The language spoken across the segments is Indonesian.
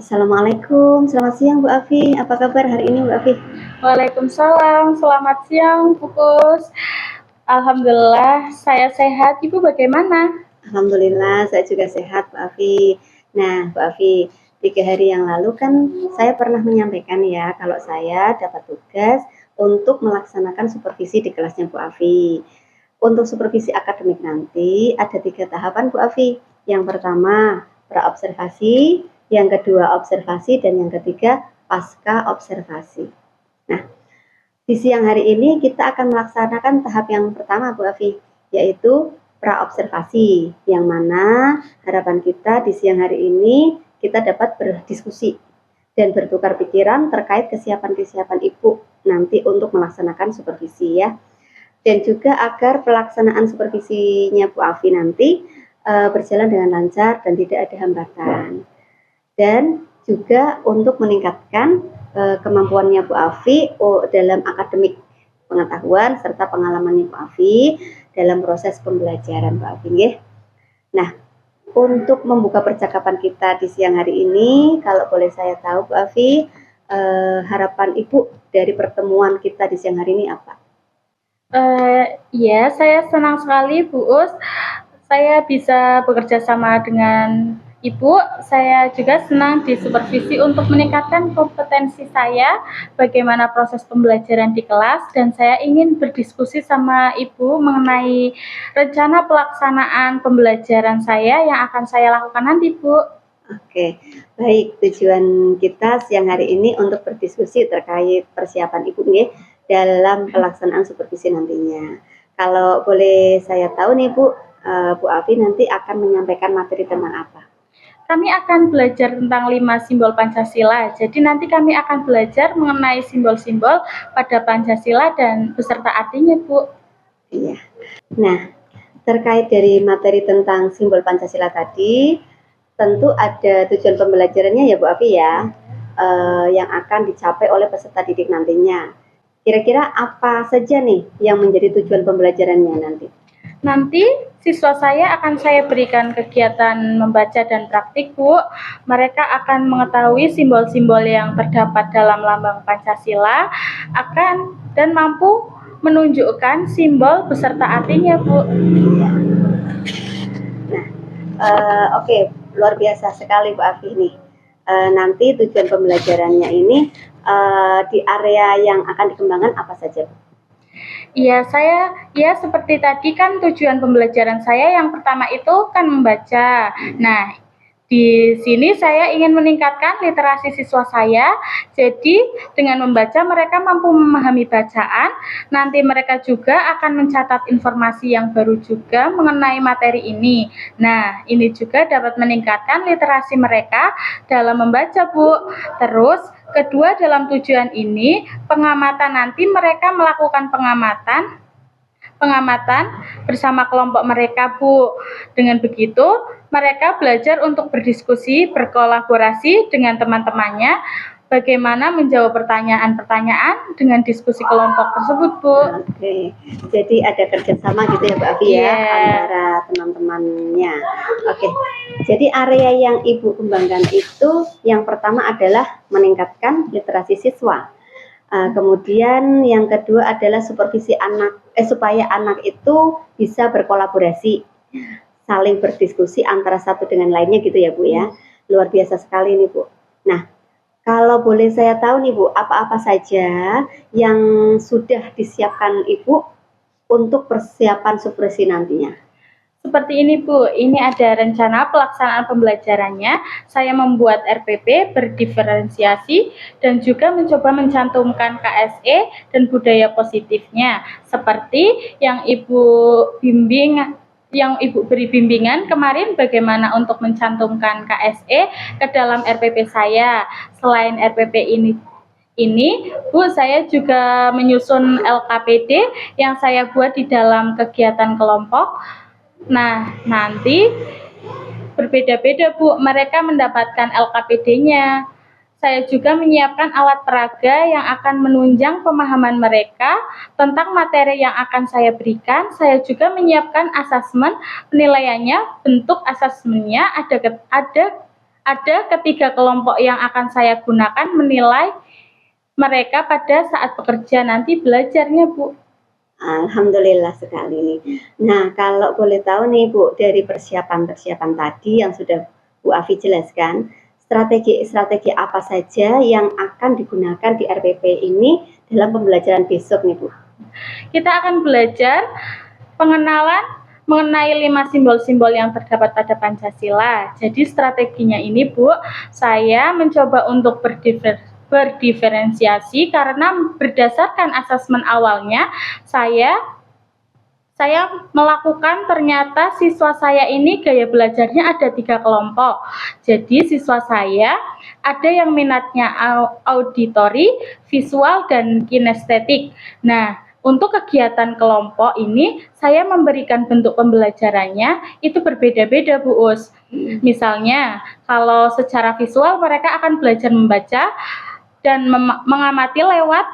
Assalamualaikum, selamat siang Bu Afi. Apa kabar hari ini Bu Afi? Waalaikumsalam, selamat siang Bu Pus. Alhamdulillah saya sehat, Ibu bagaimana? Alhamdulillah saya juga sehat Bu Afi. Nah Bu Afi, 3 hari yang lalu kan saya pernah menyampaikan ya kalau saya dapat tugas untuk melaksanakan supervisi di kelasnya Bu Afi. Untuk supervisi akademik nanti ada 3 tahapan Bu Afi. Yang pertama praobservasi, yang kedua observasi, dan yang ketiga pasca observasi. Nah, di siang hari ini kita akan melaksanakan tahap yang pertama Bu Afi, yaitu praobservasi, yang mana harapan kita di siang hari ini kita dapat berdiskusi dan bertukar pikiran terkait kesiapan-kesiapan Ibu nanti untuk melaksanakan supervisi ya. Dan juga agar pelaksanaan supervisinya Bu Afi nanti berjalan dengan lancar dan tidak ada hambatan. Dan juga untuk meningkatkan kemampuannya Bu Afi dalam akademik pengetahuan serta pengalamannya Bu Afi dalam proses pembelajaran Bu Afi nggih. Nah, untuk membuka percakapan kita di siang hari ini, kalau boleh saya tahu Bu Afi, harapan Ibu dari pertemuan kita di siang hari ini apa? Ya, saya senang sekali Bu Us. Saya bisa bekerja sama dengan Ibu. Saya juga senang disupervisi untuk meningkatkan kompetensi saya, bagaimana proses pembelajaran di kelas, dan saya ingin berdiskusi sama Ibu mengenai rencana pelaksanaan pembelajaran saya yang akan saya lakukan nanti, Bu. Oke, baik. Tujuan kita siang hari ini untuk berdiskusi terkait persiapan Ibu nih dalam pelaksanaan supervisi nantinya. Kalau boleh saya tahu nih Bu, Bu Afi nanti akan menyampaikan materi tentang apa? Kami akan belajar tentang 5 simbol Pancasila. Jadi nanti kami akan belajar mengenai simbol-simbol pada Pancasila dan beserta artinya, Bu. Iya. Nah, terkait dari materi tentang simbol Pancasila tadi, tentu ada tujuan pembelajarannya ya Bu Afi ya, yang akan dicapai oleh peserta didik nantinya. Kira-kira apa saja nih yang menjadi tujuan pembelajarannya nanti? Nanti siswa saya akan saya berikan kegiatan membaca dan praktik, Bu. Mereka akan mengetahui simbol-simbol yang terdapat dalam lambang Pancasila dan mampu menunjukkan simbol beserta artinya, Bu. Nah, oke, luar biasa sekali Bu Afi nih. Nanti tujuan pembelajarannya ini di area yang akan dikembangkan apa saja Bu? Iya, seperti tadi kan tujuan pembelajaran saya yang pertama itu kan membaca. Nah, di sini saya ingin meningkatkan literasi siswa saya. Jadi, dengan membaca mereka mampu memahami bacaan. Nanti mereka juga akan mencatat informasi yang baru juga mengenai materi ini. Nah, ini juga dapat meningkatkan literasi mereka dalam membaca, Bu. Terus, kedua dalam tujuan ini, pengamatan nanti mereka melakukan pengamatan bersama kelompok mereka, Bu. Dengan begitu, mereka belajar untuk berdiskusi, berkolaborasi dengan teman-temannya, bagaimana menjawab pertanyaan-pertanyaan dengan diskusi kelompok tersebut, Bu. Oke, jadi ada kerjasama gitu ya Bu Afi ya, antara teman-temannya. Oke, jadi area yang Ibu kembangkan itu yang pertama adalah meningkatkan literasi siswa. Kemudian yang kedua adalah supervisi supaya anak itu bisa berkolaborasi, saling berdiskusi antara satu dengan lainnya gitu ya Bu ya. Luar biasa sekali nih Bu. Nah, kalau boleh saya tahu nih Bu, apa-apa saja yang sudah disiapkan Ibu untuk persiapan supervisi nantinya? Seperti ini, Bu. Ini ada rencana pelaksanaan pembelajarannya. Saya membuat RPP berdiferensiasi dan juga mencoba mencantumkan KSE dan budaya positifnya. Seperti yang Ibu beri bimbingan kemarin bagaimana untuk mencantumkan KSE ke dalam RPP saya. Selain RPP ini, Bu, saya juga menyusun LKPD yang saya buat di dalam kegiatan kelompok. Nah, nanti berbeda-beda, Bu, mereka mendapatkan LKPD-nya. Saya juga menyiapkan alat peraga yang akan menunjang pemahaman mereka tentang materi yang akan saya berikan. Saya juga menyiapkan asesmen penilaiannya, bentuk asesmennya ada ketiga kelompok yang akan saya gunakan menilai mereka pada saat bekerja nanti belajarnya, Bu. Alhamdulillah sekali nih. Nah, kalau boleh tahu nih Bu, dari persiapan-persiapan tadi yang sudah Bu Afi jelaskan, strategi-strategi apa saja yang akan digunakan di RPP ini dalam pembelajaran besok nih Bu? Kita akan belajar pengenalan mengenai 5 simbol-simbol yang terdapat pada Pancasila. Jadi strateginya ini, Bu, saya mencoba untuk berdiferensiasi karena berdasarkan asesmen awalnya saya melakukan, ternyata siswa saya ini gaya belajarnya ada 3 kelompok. Jadi siswa saya ada yang minatnya auditori, visual, dan kinestetik. Nah, untuk kegiatan kelompok ini, saya memberikan bentuk pembelajarannya itu berbeda-beda, Bu Us. Misalnya, kalau secara visual mereka akan belajar membaca dan mengamati lewat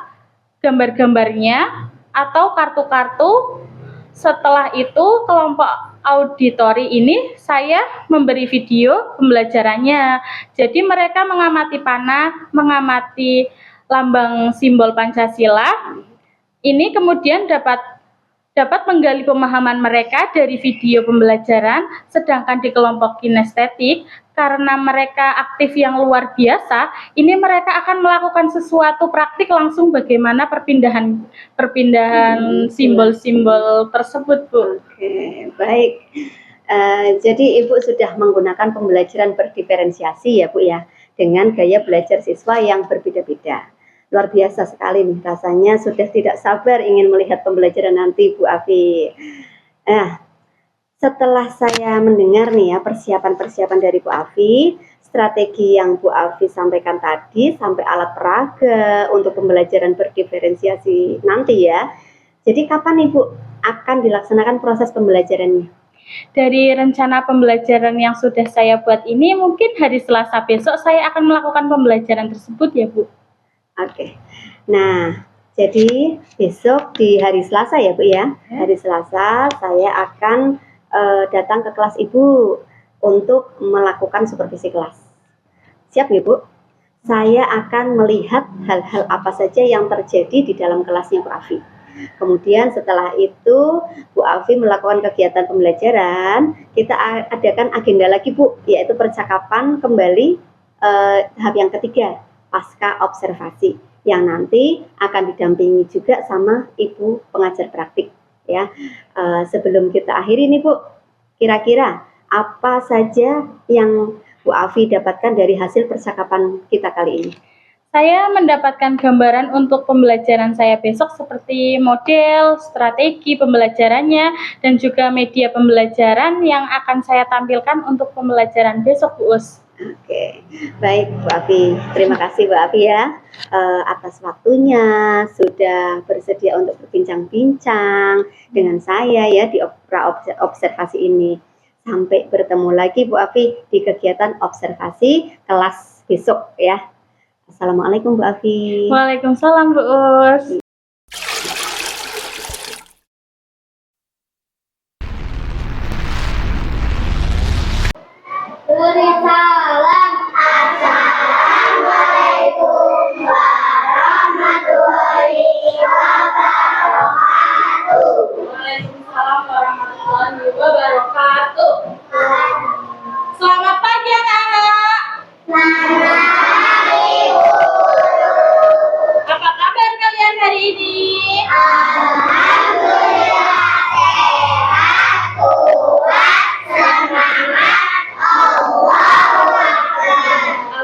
gambar-gambarnya atau kartu-kartu. Setelah itu, kelompok auditori ini saya memberi video pembelajarannya. Jadi mereka mengamati panah, mengamati lambang simbol Pancasila. Ini kemudian dapat menggali pemahaman mereka dari video pembelajaran, sedangkan di kelompok kinestetik, karena mereka aktif yang luar biasa, ini mereka akan melakukan sesuatu praktik langsung bagaimana perpindahan simbol-simbol tersebut, Bu. Oke, baik. Jadi Ibu sudah menggunakan pembelajaran berdiferensiasi ya Bu ya, dengan gaya belajar siswa yang berbeda-beda. Luar biasa sekali nih, rasanya sudah tidak sabar ingin melihat pembelajaran nanti Bu Afi. Nah, setelah saya mendengar nih ya persiapan-persiapan dari Bu Afi, strategi yang Bu Afi sampaikan tadi sampai alat peraga untuk pembelajaran berdiferensiasi nanti ya. Jadi kapan Ibu akan dilaksanakan proses pembelajarannya? Dari rencana pembelajaran yang sudah saya buat ini, mungkin hari Selasa besok saya akan melakukan pembelajaran tersebut ya, Bu. Oke. Nah, jadi besok di hari Selasa ya Bu ya. Hari Selasa saya akan datang ke kelas Ibu untuk melakukan supervisi kelas. Siap ya Bu? Saya akan melihat hal-hal apa saja yang terjadi di dalam kelasnya Bu Afi. Kemudian setelah itu Bu Afi melakukan kegiatan pembelajaran, kita adakan agenda lagi Bu, yaitu percakapan kembali tahap yang ketiga, pasca observasi, yang nanti akan didampingi juga sama Ibu pengajar praktik ya. Sebelum kita akhiri nih Bu, kira-kira apa saja yang Bu Afi dapatkan dari hasil percakapan kita kali ini? Saya mendapatkan gambaran untuk pembelajaran saya besok seperti model, strategi pembelajarannya, dan juga media pembelajaran yang akan saya tampilkan untuk pembelajaran besok, Bu Us. Oke, baik Bu Afi. Terima kasih Bu Afi ya atas waktunya, sudah bersedia untuk berbincang-bincang dengan saya ya di observasi ini. Sampai bertemu lagi Bu Afi di kegiatan observasi kelas besok ya. Assalamualaikum Bu Afi. Waalaikumsalam Bu Us. Salam. Assalamualaikum warahmatullahi wabarakatuh. Waalaikumsalam warahmatullahi wabarakatuh. Selamat pagi anak-anak. Apa kabar kalian hari ini? Alhamdulillah sehat, kuat, semangat, Allahu Akbar.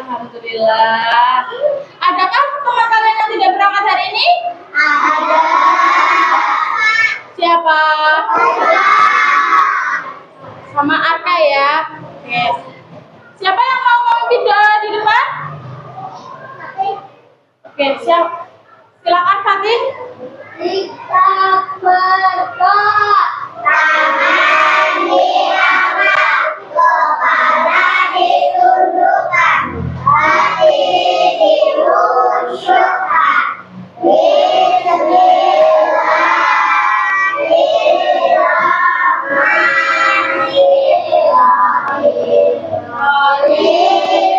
Alhamdulillah. Adakah teman kalian yang tidak berangkat hari ini? Ada. Siapa? Sama Arka ya. Oke. Siapa yang mau video di depan? Oke, siap. Silakan Fatih. Kita berdoa, tangan diangkat, kepala ditundukkan, hati dihusyukkan. Bismillahirrahmanirrahim.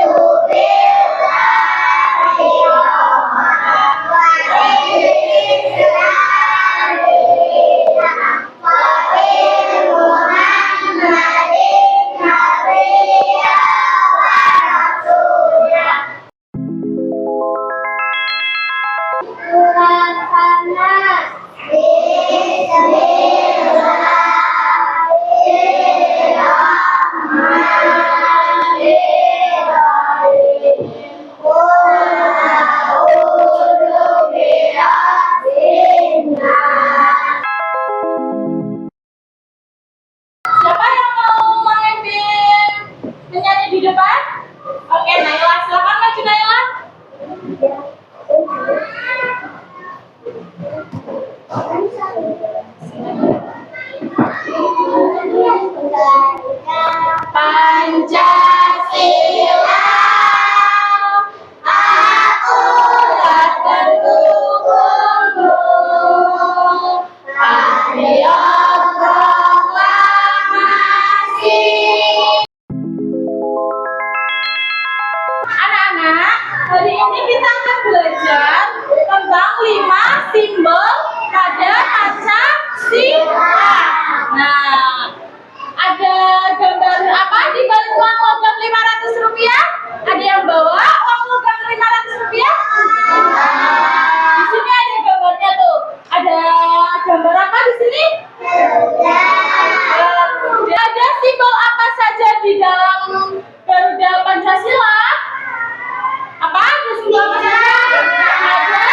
simbol pada Pancasila. Nah, ada gambar apa di balik uang logam Rp500? Ada yang bawa uang logam Rp500? Di sini ada gambarnya tuh. Ada gambar apa di sini? Ada simbol apa saja di dalam Garuda Pancasila? Apa? Ada simbol apa saja? Ada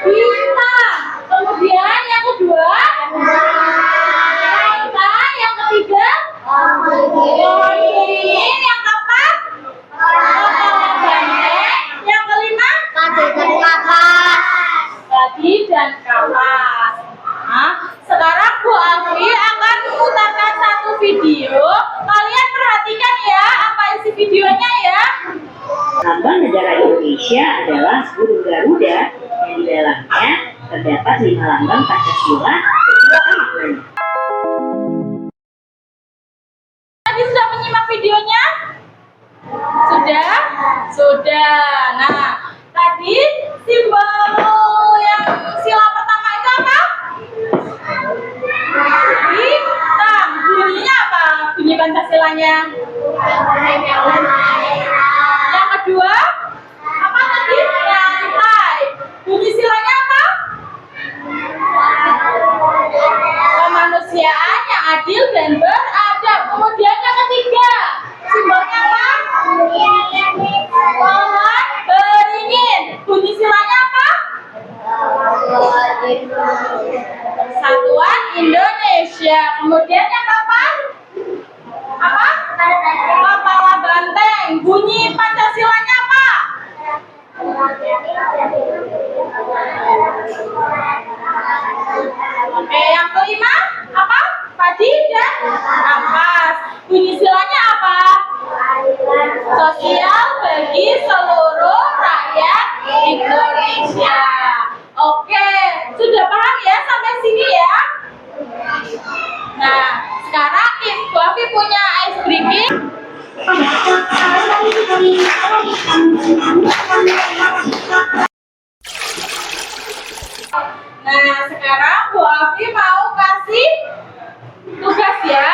bintang. Kemudian yang kedua, bintang. Yang ketiga, pohon beringin. Yang keempat, kepala banteng. Yang kelima, babi dan kapas. Nah, sekarang Bu Alfi akan memutarkan satu video. Kalian perhatikan ya apa isi videonya ya. Lambang negara Indonesia adalah burung Garuda yang di dalamnya terdapat 5 lambang Pancasila dan 2 maknanya. Tadi sudah menyimak videonya? Sudah? Sudah. Nah, tadi simbol yang sila pertama itu apa? Bintang. Bunyinya apa? Bunyi Pancasilanya? Yang kedua, apa tadi? Rantai. Bunyi silanya apa? Kemanusiaan yang adil dan beradab. Kemudian yang ketiga, simbolnya apa? Pohon beringin. Bunyi silanya apa? Persatuan Indonesia. Kemudian yang kapan? Apa? Kepala banteng. Bunyi Pancasilanya apa? Oke, yang kelima apa? Padi dan ampas. Bunyi silanya apa? Sosial bagi seluruh rakyat Indonesia. Oke, sudah paham ya sampai sini ya? Nah, sekarang Bu Afi punya ice breaking. Nah, sekarang Bu Afi mau kasih tugas ya.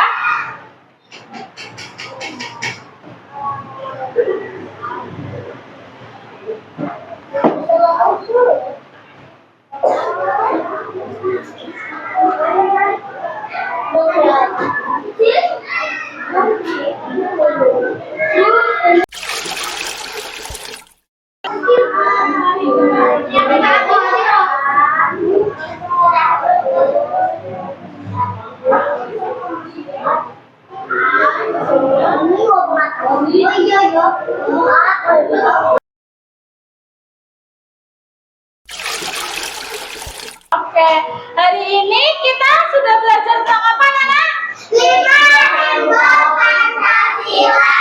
Oke, hari ini kita sudah belajar tentang apa, Nana? 5 simbol Pancasila.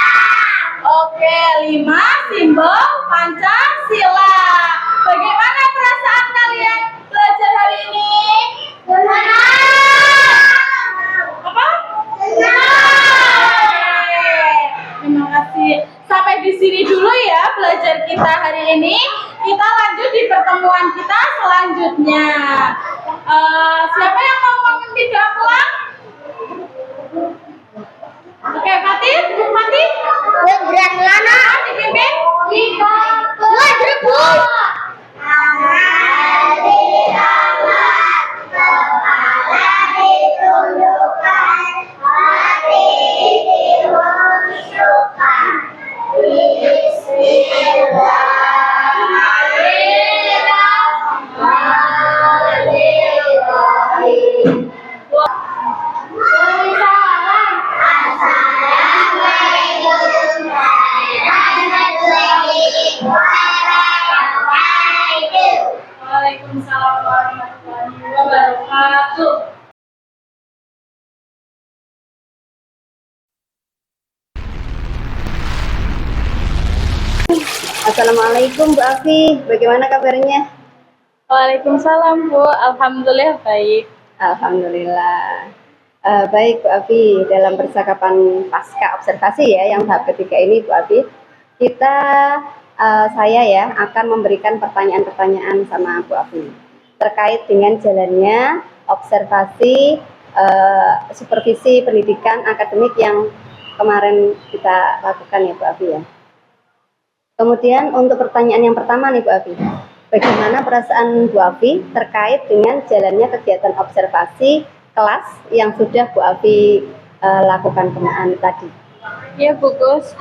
Oke, 5 simbol Pancasila. Bagaimana perasaan kalian belajar hari ini? Apa? Oke, terima kasih. Sampai di sini dulu ya belajar kita hari ini. Kita lanjut di pertemuan kita selanjutnya. Siapa yang mau memimpin doa pulang? Oke, Fatih. Dipimpin. Waalaikumsalam warahmatullahi wabarakatuh. Assalamualaikum Bu Afi, bagaimana kabarnya? Waalaikumsalam Bu, alhamdulillah baik. Alhamdulillah. Baik Bu Afi, dalam percakapan pasca observasi ya yang tahap ketiga ini Bu Afi, saya ya akan memberikan pertanyaan-pertanyaan sama Bu Afi. terkait dengan jalannya observasi supervisi pendidikan akademik yang kemarin kita lakukan ya Bu Afi ya. Kemudian untuk pertanyaan yang pertama nih Bu Afi, bagaimana perasaan Bu Afi terkait dengan jalannya kegiatan observasi kelas yang sudah Bu Afi lakukan kemarin tadi? Ya Bu Gus,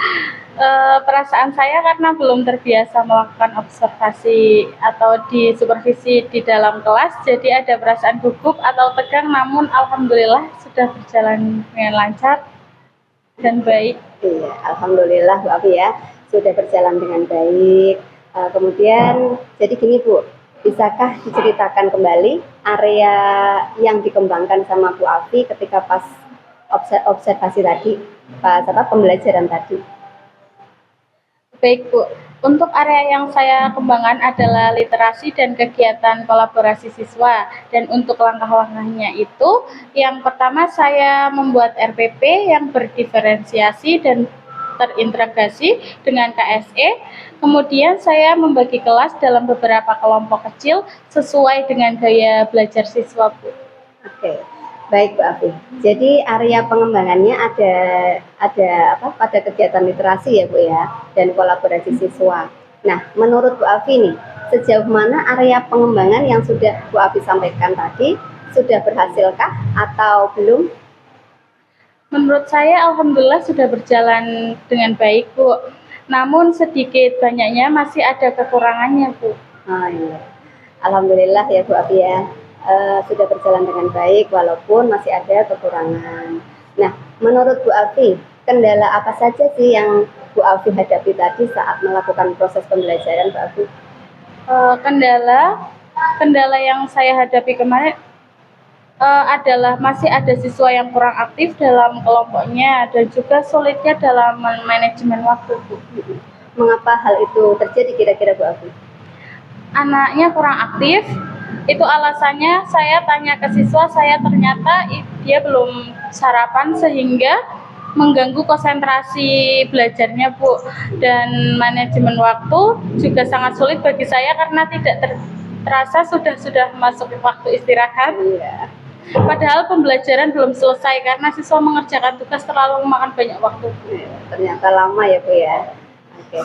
perasaan saya karena belum terbiasa melakukan observasi atau di supervisi di dalam kelas, jadi ada perasaan gugup atau tegang, namun alhamdulillah sudah berjalan dengan lancar dan baik. Iya, alhamdulillah Bu Afi ya, sudah berjalan dengan baik. Kemudian jadi gini Bu, bisakah diceritakan kembali area yang dikembangkan sama Bu Afi ketika pas observasi tadi, pas pembelajaran tadi? Baik Bu, untuk area yang saya kembangkan adalah literasi dan kegiatan kolaborasi siswa. Dan untuk langkah-langkahnya itu, yang pertama saya membuat RPP yang berdiferensiasi dan terintegrasi dengan KSE. Kemudian saya membagi kelas dalam beberapa kelompok kecil sesuai dengan gaya belajar siswa Bu. Oke. Baik Bu Afi. Jadi area pengembangannya ada apa pada kegiatan literasi ya Bu ya, dan kolaborasi siswa. Nah, menurut Bu Afi nih, sejauh mana area pengembangan yang sudah Bu Afi sampaikan tadi sudah berhasilkah atau belum? Menurut saya alhamdulillah sudah berjalan dengan baik Bu. Namun sedikit banyaknya masih ada kekurangannya Bu. Oh iya. Alhamdulillah ya Bu Afi ya. Sudah berjalan dengan baik walaupun masih ada kekurangan. Nah, menurut Bu Afi, kendala apa saja sih yang Bu Afi hadapi tadi saat melakukan proses pembelajaran Bu Afi? Kendala yang saya hadapi kemarin adalah masih ada siswa yang kurang aktif dalam kelompoknya dan juga sulitnya dalam manajemen waktu Bu. Mengapa hal itu terjadi kira-kira Bu Afi? Anaknya kurang aktif. Itu alasannya saya tanya ke siswa, saya ternyata dia belum sarapan sehingga mengganggu konsentrasi belajarnya Bu. Dan manajemen waktu juga sangat sulit bagi saya karena tidak terasa sudah masuk waktu istirahat. Iya. Padahal pembelajaran belum selesai karena siswa mengerjakan tugas terlalu memakan banyak waktu. Ternyata lama ya Bu ya. Oke.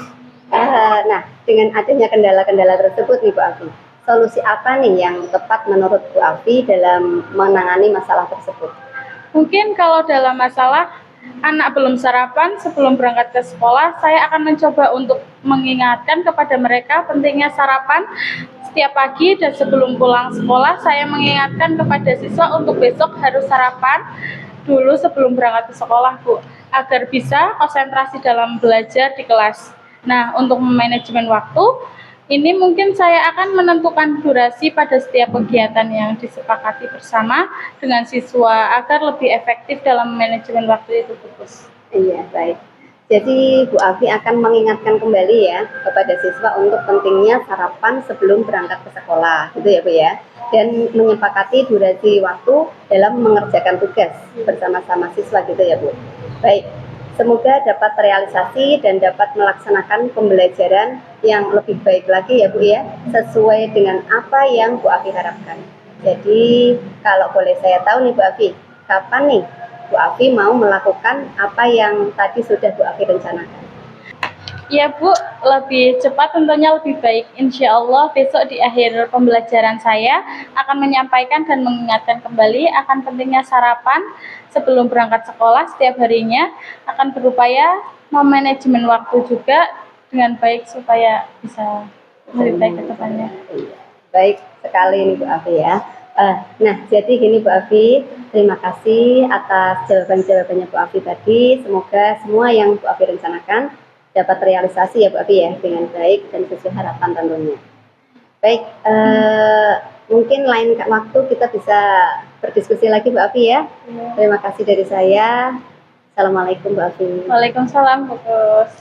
Nah, dengan adanya kendala-kendala tersebut nih Bu Afi, solusi apa nih yang tepat menurut Bu Afi dalam menangani masalah tersebut? Mungkin kalau dalam masalah anak belum sarapan sebelum berangkat ke sekolah, saya akan mencoba untuk mengingatkan kepada mereka pentingnya sarapan setiap pagi, dan sebelum pulang sekolah saya mengingatkan kepada siswa untuk besok harus sarapan dulu sebelum berangkat ke sekolah Bu, agar bisa konsentrasi dalam belajar di kelas. Nah, untuk manajemen waktu, ini mungkin saya akan menentukan durasi pada setiap kegiatan yang disepakati bersama dengan siswa agar lebih efektif dalam manajemen waktu itu, Gus. Iya, baik. Jadi Bu Afi akan mengingatkan kembali ya kepada siswa untuk pentingnya sarapan sebelum berangkat ke sekolah, gitu ya Bu ya. Dan menyepakati durasi waktu dalam mengerjakan tugas bersama-sama siswa, gitu ya Bu. Baik. Semoga dapat terrealisasi dan dapat melaksanakan pembelajaran yang lebih baik lagi ya Bu ya, sesuai dengan apa yang Bu Afi harapkan. Jadi kalau boleh saya tahu nih Bu Afi, kapan nih Bu Afi mau melakukan apa yang tadi sudah Bu Afi rencanakan? Ya Bu, lebih cepat tentunya lebih baik. Insya Allah besok di akhir pembelajaran saya akan menyampaikan dan mengingatkan kembali akan pentingnya sarapan sebelum berangkat sekolah setiap harinya, akan berupaya memanajemen waktu juga dengan baik supaya bisa lebih baik ke depannya. Baik sekali nih Bu Afi ya. Nah, jadi gini Bu Afi, terima kasih atas jawaban-jawabannya Bu Afi tadi. Semoga semua yang Bu Afi rencanakan dapat terrealisasi ya Bu Afi ya, dengan baik dan sesuai harapan tentunya. Baik, mungkin lain waktu kita bisa berdiskusi lagi Bu Afi ya. Terima kasih dari saya. Assalamualaikum Bu Afi. Waalaikumsalam Bu Gus.